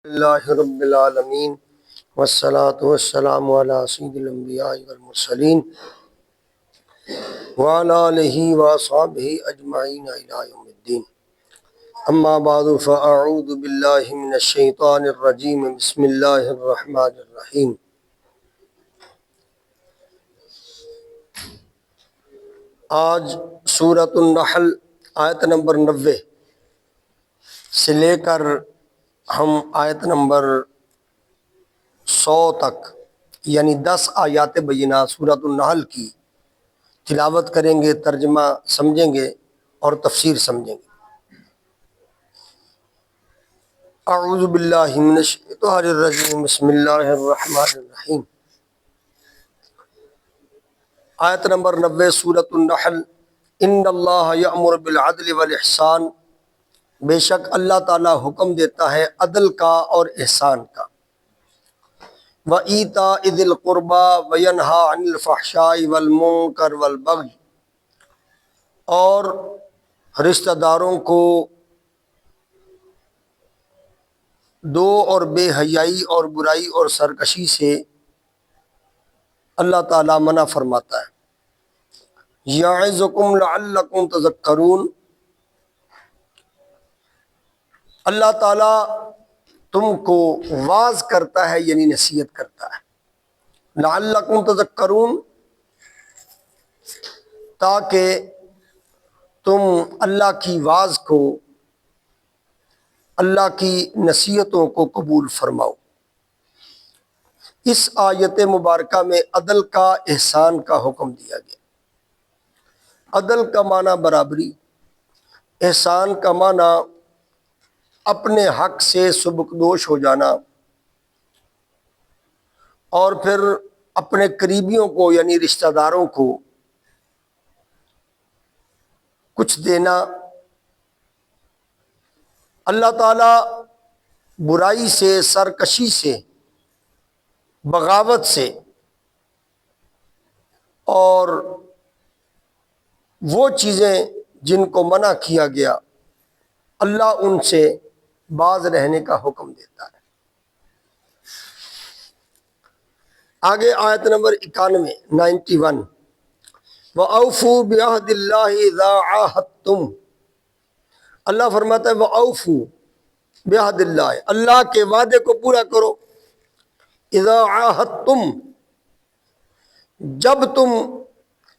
اللہ رب العالمین والصلاة والسلام علی سید الانبیاء والمرسلین وعلی آلہ واصحابہ اجمعین الی یوم الدین اما بعد فاعوذ باللہ من الشیطان الرجیم بسم اللہ الرحمن الرحیم آج سورۃ النحل آیت نمبر 90 سے لے کر ہم آیت نمبر 100 تک یعنی 10 آیات بینہ سورۃ النحل کی تلاوت کریں گے، ترجمہ سمجھیں گے اور تفسیر سمجھیں گے۔ اعوذ باللہ من الشیطان الرجیم بسم اللہ الرحمن الرحیم۔ آیت نمبر 90 سورۃ النحل۔ ان اللہ یأمر بالعدل والاحسان، بے شک اللہ تعالیٰ حکم دیتا ہے عدل کا اور احسان کا۔ وَإِيتَاءِ ذِي الْقُرْبَى وَيَنْهَى عَنِ الْفَحْشَاءِ وَالْمُنكَرِ وَالْبَغْيِ، اور رشتہ داروں کو دو اور بے حیائی اور برائی اور سرکشی سے اللہ تعالیٰ منع فرماتا ہے۔ یعظکم لعلکم تذکرون، اللہ تعالیٰ تم کو واعظ کرتا ہے یعنی نصیحت کرتا ہے۔ لعلکم تذکرون، تاکہ تم اللہ کی واعظ کو، اللہ کی نصیحتوں کو قبول فرماؤ۔ اس آیت مبارکہ میں عدل کا، احسان کا حکم دیا گیا۔ عدل کا معنی برابری، احسان کا معنی اپنے حق سے سبکدوش ہو جانا، اور پھر اپنے قریبیوں کو یعنی رشتہ داروں کو کچھ دینا۔ اللہ تعالیٰ برائی سے، سرکشی سے، بغاوت سے اور وہ چیزیں جن کو منع کیا گیا، اللہ ان سے باز رہنے کا حکم دیتا ہے۔ آگے آیت نمبر 91 وَأَوْفُوا بِعَهْدِ اللَّهِ إِذَا عَاهَدتُّمْ، اللہ فرماتا ہے وَأَوْفُوا بِعَهْدِ اللَّهِ، اللہ کے وعدے کو پورا کرو۔ اِذَا عَاهَدتُّمْ، جب تم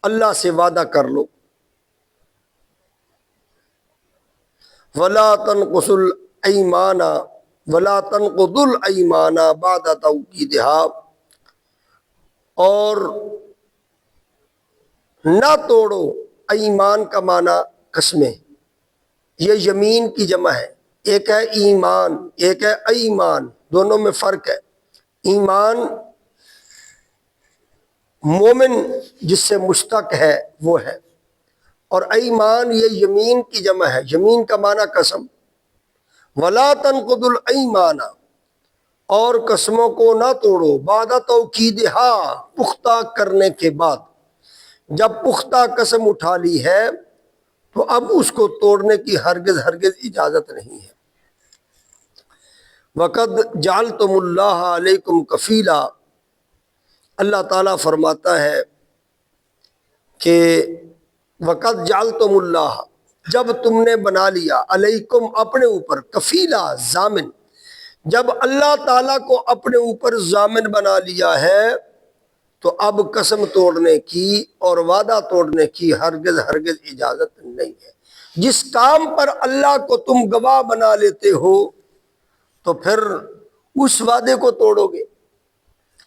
اللہ سے وعدہ کر لو۔ وَلَا تَنْقُصُوا الْأَيْمَانَ وَلَا تَنْقُضُوا الْأَيْمَانَ بَعْدَ تَوْكِيدِهَا، اور نہ توڑو، ایمان کا معنی قسمیں، یہ یمین کی جمع ہے، ایک ہے ایمان ایک ہے ایمان، دونوں میں فرق ہے۔ ایمان مومن جس سے مشتق ہے وہ ہے، اور ایمان یہ یمین کی جمع ہے، یمین کا معنی قسم۔ وَلَا تَنْقُضُوا الْأَيْمَانَ، اور قسموں کو نہ توڑو، بعد توکیدہا، پختہ کرنے کے بعد۔ جب پختہ قسم اٹھا لی ہے تو اب اس کو توڑنے کی ہرگز اجازت نہیں ہے۔ وَقَدْ جَعَلْتُمُ اللَّهَ عَلَيْكُمْ كَفِيلًا، اللہ تعالیٰ فرماتا ہے کہ وَقَدْ جَعَلْتُمُ اللَّهَ، جب تم نے بنا لیا، علیکم اپنے اوپر، کفیلا ضامن، جب اللہ تعالیٰ کو اپنے اوپر ضامن بنا لیا ہے تو اب قسم توڑنے کی اور وعدہ توڑنے کی ہرگز اجازت نہیں ہے۔ جس کام پر اللہ کو تم گواہ بنا لیتے ہو تو پھر اس وعدے کو توڑو گے۔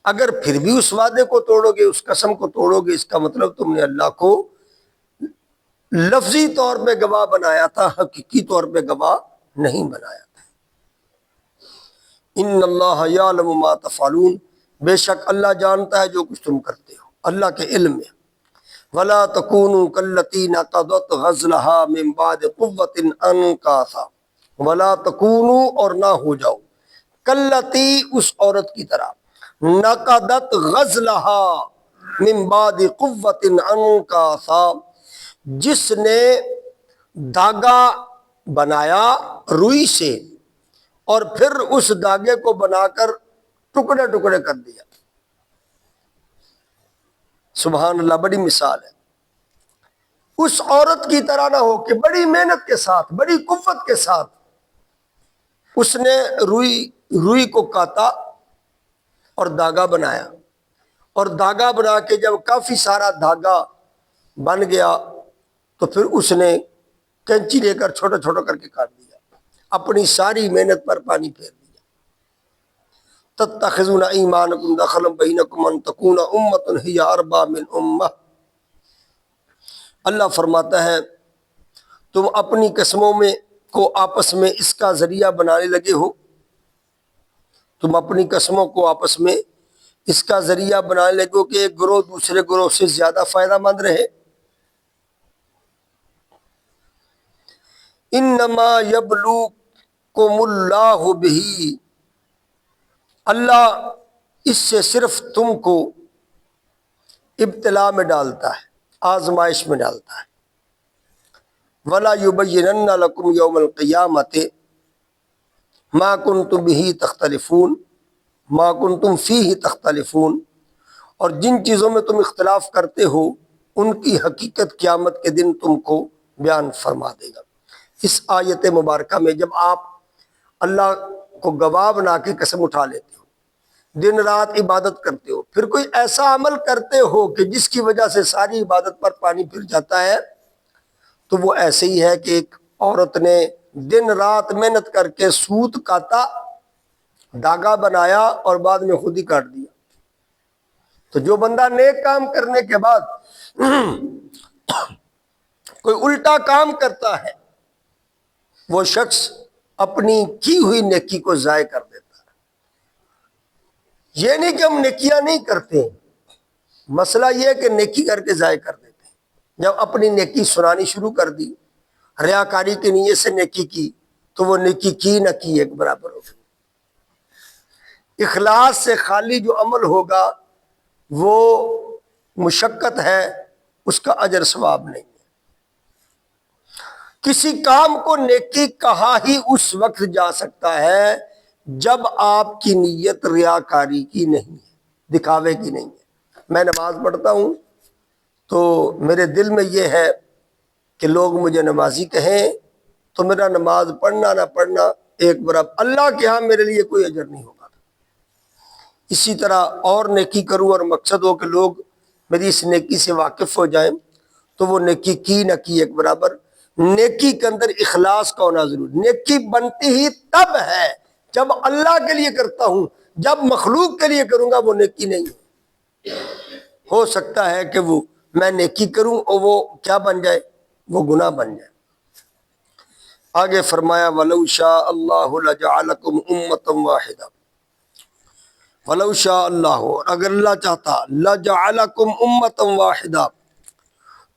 اگر پھر بھی اس وعدے کو توڑو گے، اس قسم کو توڑو گے، اس کا مطلب تم نے اللہ کو لفظی طور پہ گواہ بنایا تھا، حقیقی طور پہ گواہ نہیں بنایا تھا۔ ان اللہ یعلم ما تفعلون، بے شک اللہ جانتا ہے جو کچھ تم کرتے ہو، اللہ کے علم میں۔ ولا تکونوا کاللتی نقضت غزلها من بعد قوة انکاثا، ولا تکونوا، اور نہ ہو جاؤ، کاللتی، اس عورت کی طرح، نقضت غزلها من بعد قوة انکاثا، جس نے دھاگا بنایا روئی سے اور پھر اس دھاگے کو بنا کر ٹکڑے ٹکڑے کر دیا۔ سبحان اللہ، بڑی مثال ہے۔ اس عورت کی طرح نہ ہو کہ بڑی محنت کے ساتھ، بڑی قوت کے ساتھ اس نے روئی کو کاتا اور دھاگا بنایا، اور دھاگا بنا کے جب کافی سارا دھاگا بن گیا تو پھر اس نے کینچی لے کر چھوٹا چھوٹا کر کے کاٹ دیا، اپنی ساری محنت پر پانی پھیر دیا۔ تتخذون ایمانکم دخلا بینکم ان تکون امۃ ہی اربا من امہ۔ اللہ فرماتا ہے تم اپنی قسموں میں کو آپس میں اس کا ذریعہ بنانے لگے ہو، تم اپنی قسموں کو آپس میں اس کا ذریعہ بنانے لگے ہو کہ ایک گروہ دوسرے گروہ سے زیادہ فائدہ مند رہے۔ انما یبلوکم اللہ بہ، اللہ اس سے صرف تم کو ابتلا میں ڈالتا ہے، آزمائش میں ڈالتا ہے۔ وَلَا يُبَيِّنَنَّ لَكُمْ يَوْمَ الْقِيَامَةِ مَا كُنْتُمْ بِهِ تَخْتَلِفُونَ مَا كُنْتُمْ فِيهِ تَخْتَلِفُونَ، اور جن چیزوں میں تم اختلاف کرتے ہو ان کی حقیقت قیامت کے دن تم کو بیان فرما دے گا۔ اس آیت مبارکہ میں جب آپ اللہ کو گواہ بنا کے قسم اٹھا لیتے ہو، دن رات عبادت کرتے ہو، پھر کوئی ایسا عمل کرتے ہو کہ جس کی وجہ سے ساری عبادت پر پانی پھر جاتا ہے، تو وہ ایسے ہی ہے کہ ایک عورت نے دن رات محنت کر کے سوت کاتا، دھاگا بنایا اور بعد میں خود ہی کاٹ دیا۔ تو جو بندہ نیک کام کرنے کے بعد کوئی الٹا کام کرتا ہے، وہ شخص اپنی کی ہوئی نیکی کو ضائع کر دیتا ہے۔ یہ نہیں کہ ہم نیکیاں نہیں کرتے، مسئلہ یہ ہے کہ نیکی کر کے ضائع کر دیتے ہیں۔ جب اپنی نیکی سنانی شروع کر دی، ریاکاری کی نیت سے نیکی کی، تو وہ نیکی کی نہ کی ایک برابر ہو گئی۔ اخلاص سے خالی جو عمل ہوگا وہ مشقت ہے، اس کا اجر ثواب نہیں ہے۔ کسی کام کو نیکی کہا ہی اس وقت جا سکتا ہے جب آپ کی نیت ریاکاری کی نہیں ہے، دکھاوے کی نہیں ہے۔ میں نماز پڑھتا ہوں تو میرے دل میں یہ ہے کہ لوگ مجھے نمازی کہیں تو میرا نماز پڑھنا نہ پڑھنا ایک برابر، اللہ کے ہاں میرے لیے کوئی اجر نہیں ہوگا۔ اسی طرح اور نیکی کروں اور مقصد ہو کہ لوگ میری اس نیکی سے واقف ہو جائیں، تو وہ نیکی کی نہ کی ایک برابر۔ نیکی کے اندر اخلاص کا ہونا ضروری۔ نیکی بنتی ہی تب ہے جب اللہ کے لیے کرتا ہوں، جب مخلوق کے لیے کروں گا وہ نیکی نہیں ہے۔ ہو سکتا ہے کہ وہ میں نیکی کروں اور وہ کیا بن جائے، وہ گناہ بن جائے۔ آگے فرمایا وَلَوْ شَاءَ اللَّهُ لَجَعَلَكُمْ أُمَّةً وَاحِدَةً، وَلَوْ شَاءَ اللَّهُ، اگر اللہ چاہتا، لَجَعَلَكُمْ أُمَّةً وَاحِدَةً،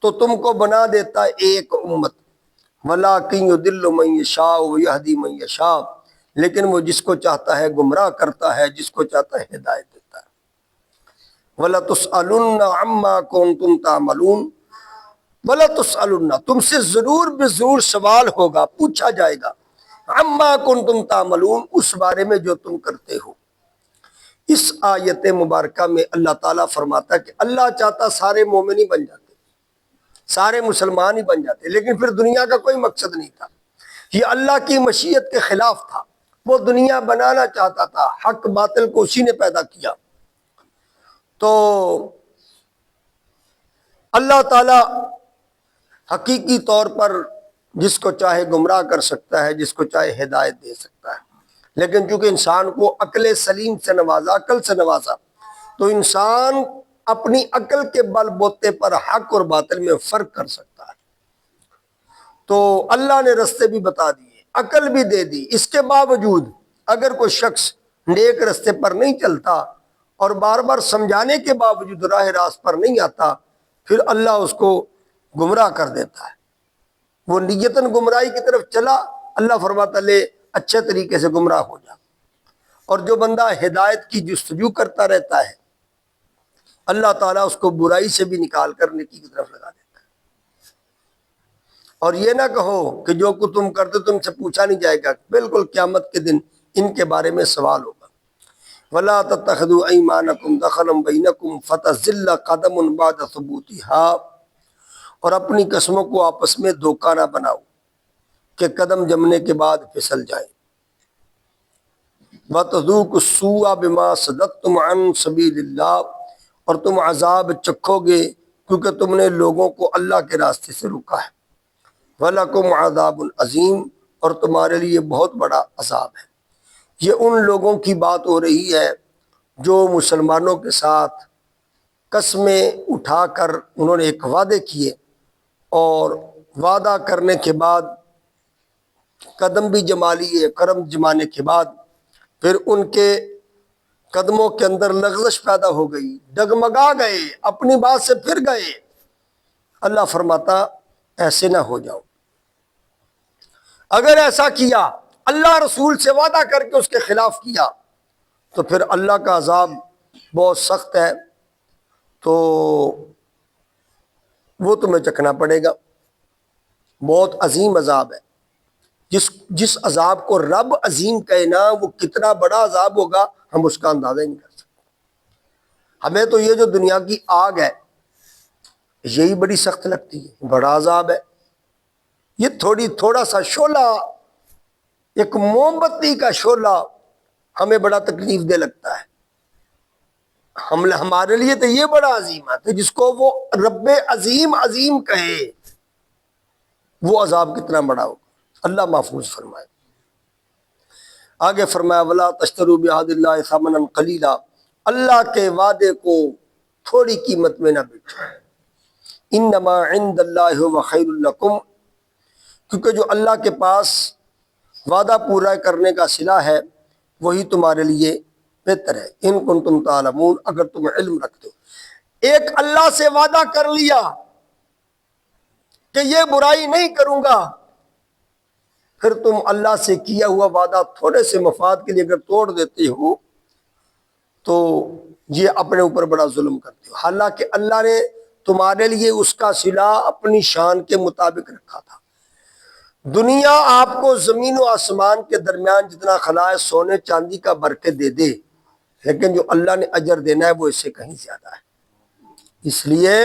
تو تم کو بنا دیتا ایک امت، وَلَٰكِن يُضِلُّ مَن يَشَاءُ وَيَهْدِي مَن يَشَاءُ، لیکن وہ جس کو چاہتا ہے گمراہ کرتا ہے، جس کو چاہتا ہے ہدایت دیتا ہے۔ وَلَتُسْأَلُنَّ عَمَّا كُنتُمْ تَعْمَلُونَ، وَلَتُسْأَلُنَّ، تم سے ضرور بے ضرور سوال ہوگا، پوچھا جائے گا، عَمَّا كُنتُمْ تَعْمَلُونَ، اس بارے میں جو تم کرتے ہو۔ اس آیت مبارکہ میں اللہ تعالیٰ فرماتا ہے کہ اللہ چاہتا سارے مومن ہی بن جاتے، سارے مسلمان ہی بن جاتے، لیکن پھر دنیا کا کوئی مقصد نہیں تھا، یہ اللہ کی مشیت کے خلاف تھا۔ وہ دنیا بنانا چاہتا تھا، حق باطل کو اسی نے پیدا کیا۔ تو اللہ تعالیٰ حقیقی طور پر جس کو چاہے گمراہ کر سکتا ہے، جس کو چاہے ہدایت دے سکتا ہے، لیکن چونکہ انسان کو عقل سلیم سے نوازا، عقل سے نوازا، تو انسان اپنی عقل کے بل بوتے پر حق اور باطل میں فرق کر سکتا ہے۔ تو اللہ نے رستے بھی بتا دیے، عقل بھی دے دی، اس کے باوجود اگر کوئی شخص نیک رستے پر نہیں چلتا اور بار بار سمجھانے کے باوجود راہ راست پر نہیں آتا، پھر اللہ اس کو گمراہ کر دیتا ہے۔ وہ نیتاً گمراہی کی طرف چلا، اللہ فرماتا لے اچھے طریقے سے گمراہ ہو جا۔ اور جو بندہ ہدایت کی جستجو کرتا رہتا ہے، اللہ تعالیٰ اس کو برائی سے بھی نکال کر نیکی کی طرف لگا دیتا ہے۔ اور یہ نہ کہو کہ جو کچھ تم کرتے تم سے پوچھا نہیں جائے گا، بالکل قیامت کے دن ان کے بارے میں سوال ہوگا۔ وَلَا تَتَّخِذُوا أَيْمَانَكُمْ دَخَلًا بَيْنَكُمْ فَتَزِلَّ قَدَمٌ بَعْدَ ثُبُوتِهَا، اور اپنی قسموں کو آپس میں دھوکہ نہ بناؤ کہ قدم جمنے کے بعد پھسل جائیں۔ وَتَذُوقُوا السُّوءَ بِمَا صَدَدتُّمْ عَنْ سَبِيلِ اللَّهِ، اور تم عذاب چکھو گے کیونکہ تم نے لوگوں کو اللہ کے راستے سے روکا ہے۔ وَلَكُمْ عَذَابٌ عَظِيمٌ، اور تمہارے لیے بہت بڑا عذاب ہے۔ یہ ان لوگوں کی بات ہو رہی ہے جو مسلمانوں کے ساتھ قسمیں اٹھا کر انہوں نے ایک وعدے کیے، اور وعدہ کرنے کے بعد قدم بھی جما لیے، قدم جمانے کے بعد پھر ان کے قدموں کے اندر لغزش پیدا ہو گئی، ڈگمگا گئے، اپنی بات سے پھر گئے۔ اللہ فرماتا ایسے نہ ہو جاؤ۔ اگر ایسا کیا، اللہ رسول سے وعدہ کر کے اس کے خلاف کیا، تو پھر اللہ کا عذاب بہت سخت ہے، تو وہ تمہیں چکھنا پڑے گا۔ بہت عظیم عذاب ہے۔ جس عذاب کو رب عظیم کہے نا، وہ کتنا بڑا عذاب ہوگا ہم اس کا اندازہ نہیں کر سکتے۔ ہمیں تو یہ جو دنیا کی آگ ہے یہی بڑی سخت لگتی ہے، بڑا عذاب ہے۔ یہ تھوڑا سا شعلہ، ایک موم بتی کا شعلہ ہمیں بڑا تکلیف دہ لگتا ہے۔ ہمارے لیے تو یہ بڑا عظیم ہے کہ جس کو وہ رب عظیم عظیم کہے، وہ عذاب کتنا بڑا ہوگا۔ اللہ محفوظ فرمائے۔ آگے فرمایا وَلَا تَشْتَرُوا بِعَهْدِ اللَّهِ ثَمَنًا قَلِيلًا، اللہ کے وعدے کو تھوڑی قیمت میں نہ بیچو۔ انما عند اللہ هو خیر لکم، کیونکہ جو اللہ کے پاس وعدہ پورا کرنے کا صلہ ہے وہی تمہارے لیے بہتر ہے۔ ان کنتم تعلمون، اگر تم علم رکھتے ہو۔ ایک اللہ سے وعدہ کر لیا کہ یہ برائی نہیں کروں گا، پھر تم اللہ سے کیا ہوا وعدہ تھوڑے سے مفاد کے لیے اگر توڑ دیتے ہو تو یہ اپنے اوپر بڑا ظلم کرتے ہو۔ حالانکہ اللہ نے تمہارے لیے اس کا صلہ اپنی شان کے مطابق رکھا تھا۔ دنیا آپ کو زمین و آسمان کے درمیان جتنا خلا ہے سونے چاندی کا برکے دے دے، لیکن جو اللہ نے اجر دینا ہے وہ اس سے کہیں زیادہ ہے۔ اس لیے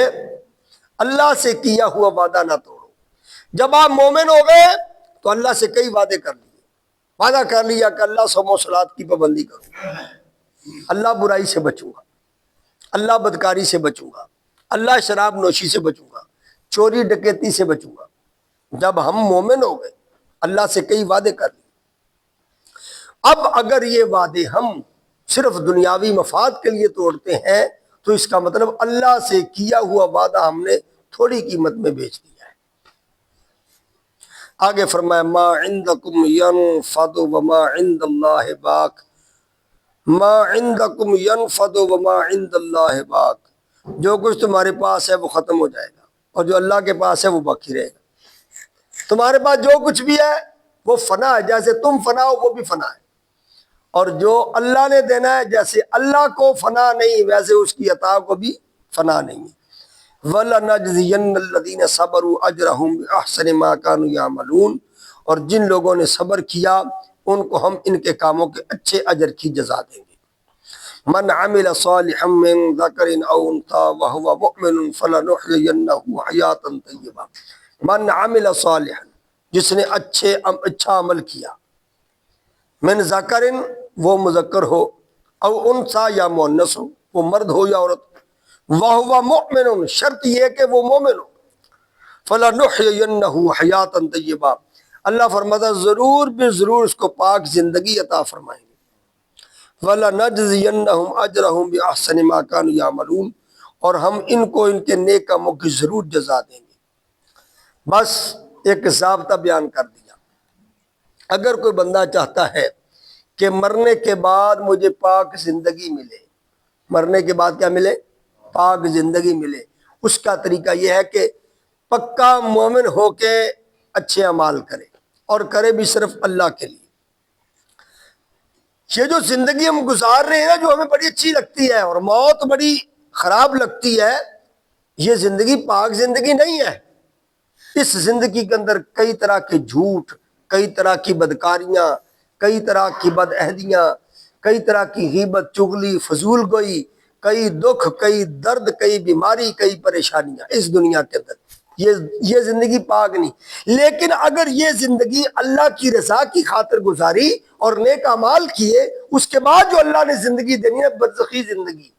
اللہ سے کیا ہوا وعدہ نہ توڑو۔ جب آپ مومن ہو گئے تو اللہ سے کئی وعدے کر لیے، وعدہ کر لیا کہ اللہ صوم و صلات کی پابندی کروں گا، اللہ برائی سے بچوں گا، اللہ بدکاری سے بچوں گا، اللہ شراب نوشی سے بچوں گا، چوری ڈکیتی سے بچوں گا۔ جب ہم مومن ہو گئے اللہ سے کئی وعدے کر لیے۔ اب اگر یہ وعدے ہم صرف دنیاوی مفاد کے لیے توڑتے ہیں تو اس کا مطلب اللہ سے کیا ہوا وعدہ ہم نے تھوڑی قیمت میں بیچ دیا ہے۔ آگے فرمایا ما عندکم ینفد وما عند اللہ باق، ما عندکم ینفد وما عند اللہ باق، جو کچھ تمہارے پاس ہے وہ ختم ہو جائے گا، اور جو اللہ کے پاس ہے وہ باقی رہے گا۔ تمہارے پاس جو کچھ بھی ہے وہ فنا ہے، جیسے تم فنا ہو وہ بھی فنا ہے، اور جو اللہ نے دینا ہے جیسے اللہ کو فنا نہیں ویسے اس کی عطا کو بھی فنا نہیں ہے۔ وَلَنَجْزِيَنَّ الَّذِينَ صَبَرُوا أَجْرَهُمْ بِأَحْسَنِ مَا كَانُوا يَعْمَلُونَ، اور جن لوگوں نے صبر کیا ان کو ہم ان کے کاموں کے اچھے اجر کی جزا دیں گے۔ من عمل صالحا من ذکر او انثى وهو مؤمن فلنحيينه حیاتا طیبہ۔ من عمل صالحا، جس نے اچھا عمل کیا، من ذکر وہ مذکر ہو، او انثى یا مؤنث ہو، وہ مرد ہو یا عورت، وہو مؤمن شرط یہ کہ وہ مومن ہو، فلنحيينه حیاتا طیبہ، اللہ فرماتا ضرور بے ضرور اس کو پاک زندگی عطا فرمائیں گے۔ وَلَنَجْزِيَنَّهُمْ أَجْرَهُمْ بِأَحْسَنِ مَا كَانُوا يَعْمَلُونَ، اور ہم ان کو ان کے نیک کاموں کی ضرور جزا دیں گے۔ بس ایک ضابطہ بیان کر دیا۔ اگر کوئی بندہ چاہتا ہے کہ مرنے کے بعد مجھے پاک زندگی ملے، مرنے کے بعد کیا ملے؟ پاک زندگی ملے، اس کا طریقہ یہ ہے کہ پکا مومن ہو کے اچھے اعمال کرے، اور کرے بھی صرف اللہ کے لیے۔ یہ جو زندگی ہم گزار رہے ہیں نا، جو ہمیں بڑی اچھی لگتی ہے اور موت بڑی خراب لگتی ہے، یہ زندگی پاک زندگی نہیں ہے۔ اس زندگی کے اندر کئی طرح کے جھوٹ، کئی طرح کی بدکاریاں، کئی طرح کی بد عہدیاں، کئی طرح کی غیبت، چغلی، فضول گوئی، کئی دکھ، کئی درد، کئی بیماری، کئی پریشانیاں اس دنیا کے اندر۔ یہ زندگی پاک نہیں۔ لیکن اگر یہ زندگی اللہ کی رضا کی خاطر گزاری اور نیک اعمال کیے، اس کے بعد جو اللہ نے زندگی دینی ہے برزخی زندگی،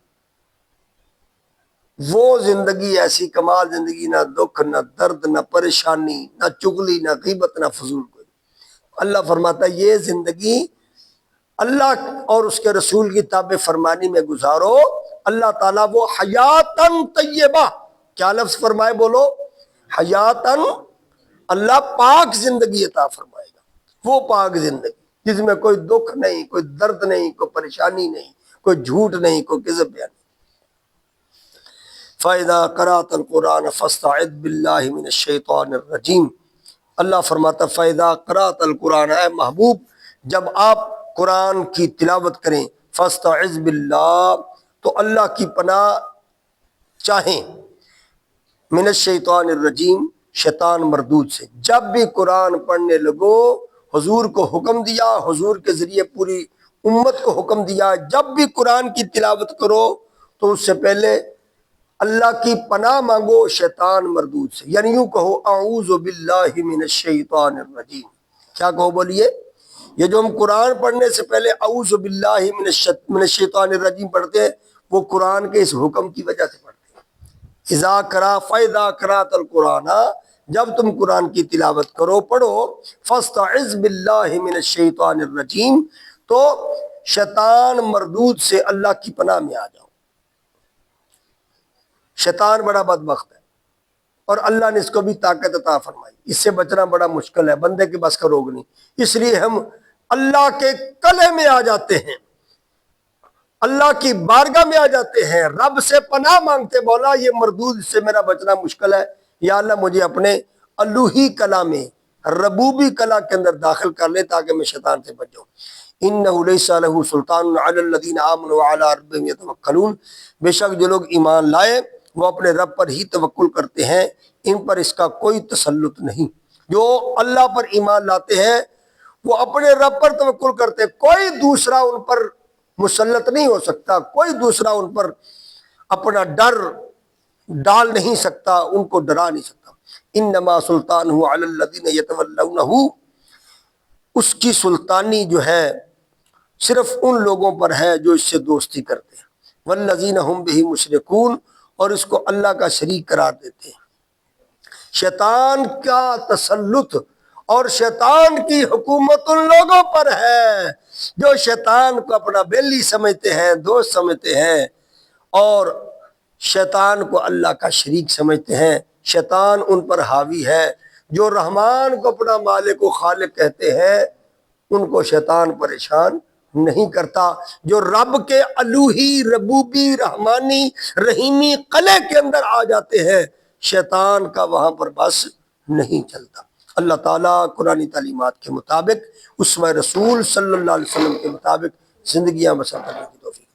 وہ زندگی ایسی کمال زندگی، نہ دکھ، نہ درد، نہ پریشانی، نہ چغلی، نہ غیبت، نہ فضول کوئی۔ اللہ فرماتا ہے یہ زندگی اللہ اور اس کے رسول کی تابع فرمانی میں گزارو، اللہ تعالیٰ وہ حیاتن طیبہ، کیا لفظ فرمائے بولو، حیاتن، اللہ پاک زندگی عطا فرمائے گا، وہ پاک زندگی جس میں کوئی دکھ نہیں، کوئی درد نہیں، کوئی پریشانی نہیں، کوئی جھوٹ نہیں، کوئی کذب نہیں۔ فَإِذَا قَرَأْتَ الْقُرْآنَ فَاسْتَعِذْ بِاللَّهِ مِنَ الشَّيْطَانِ الرَّجِيمِ۔ اللہ فرماتا فَإِذَا قَرَأْتَ الْقُرْآنَ، اے محبوب جب آپ قرآن کی تلاوت کریں، فَاسْتَعِذْ بِاللَّهِ تو اللہ کی پناہ چاہیں، من الشیطان الرجیم، شیطان مردود سے۔ جب بھی قرآن پڑھنے لگو، حضور کو حکم دیا، حضور کے ذریعے پوری امت کو حکم دیا، جب بھی قرآن کی تلاوت کرو تو اس سے پہلے اللہ کی پناہ مانگو شیطان مردود سے، یعنی یوں کہو اعوذ باللہ من الشیطان الرجیم۔ کیا کہو بولیے؟ یہ جو ہم قرآن پڑھنے سے پہلے اعوذ باللہ من الشیطان الرجیم پڑھتے ہیں، وہ قرآن کے اس حکم کی وجہ سے پڑھتے ہیں۔ اذا قرأ فاذا قرأت القرآن، جب تم قرآن کی تلاوت کرو، پڑھو، فاستعذ باللہ من الشیطان الرجیم، تو شیطان مردود سے اللہ کی پناہ میں آ جاؤ۔ شیطان بڑا بدبخت ہے اور اللہ نے اس کو بھی طاقت عطا فرمائی، اس سے بچنا بڑا مشکل ہے، بندے کے بس کا روگ نہیں۔ اس لیے ہم اللہ کے کلے میں آ جاتے ہیں، اللہ کی بارگاہ میں آ جاتے ہیں، رب سے پناہ مانگتے، مولا یہ مردود سے میرا بچنا مشکل ہے، یا اللہ مجھے اپنے الوہی کلا میں، ربوبی کلا کے اندر داخل کر لے تاکہ میں شیطان سے بچ جاؤں۔ اِنَّهُ لَيْسَ لَهُ سُلْطَانٌ عَلَى الَّذِينَ آمَنُوا وَعَلَىٰ رَبِّهِمْ يَتَوَكَّلُونَ، بے شک جو لوگ ایمان لائے وہ اپنے رب پر ہی توکل کرتے ہیں، ان پر اس کا کوئی تسلط نہیں۔ جو اللہ پر ایمان لاتے ہیں وہ اپنے رب پر توکل کرتے ہیں، کوئی دوسرا ان پر مسلط نہیں ہو سکتا، کوئی دوسرا ان پر اپنا ڈر ڈال نہیں سکتا، ان کو ڈرا نہیں سکتا۔ انما سلطانہ علی الذین یتولونہ، اس کی سلطانی جو ہے صرف ان لوگوں پر ہے جو اس سے دوستی کرتے ہیں، والذین ہم بہ مشرکون، اور اس کو اللہ کا شریک قرار دیتے ہیں۔ شیطان کا تسلط اور شیطان کی حکومت ان لوگوں پر ہے جو شیطان کو اپنا بیلی سمجھتے ہیں، دوست سمجھتے ہیں، اور شیطان کو اللہ کا شریک سمجھتے ہیں۔ شیطان ان پر حاوی ہے۔ جو رحمان کو اپنا مالک و خالق کہتے ہیں ان کو شیطان پریشان نہیں کرتا، جو رب کے الوہی، ربوبی، رحمانی، رحیمی قلعے کے اندر آ جاتے ہیں، شیطان کا وہاں پر بس نہیں چلتا۔ اللہ تعالیٰ قرآنی تعلیمات کے مطابق، اسوہ رسول صلی اللہ علیہ وسلم کے مطابق زندگیاں بسر کرنے کی توفیق۔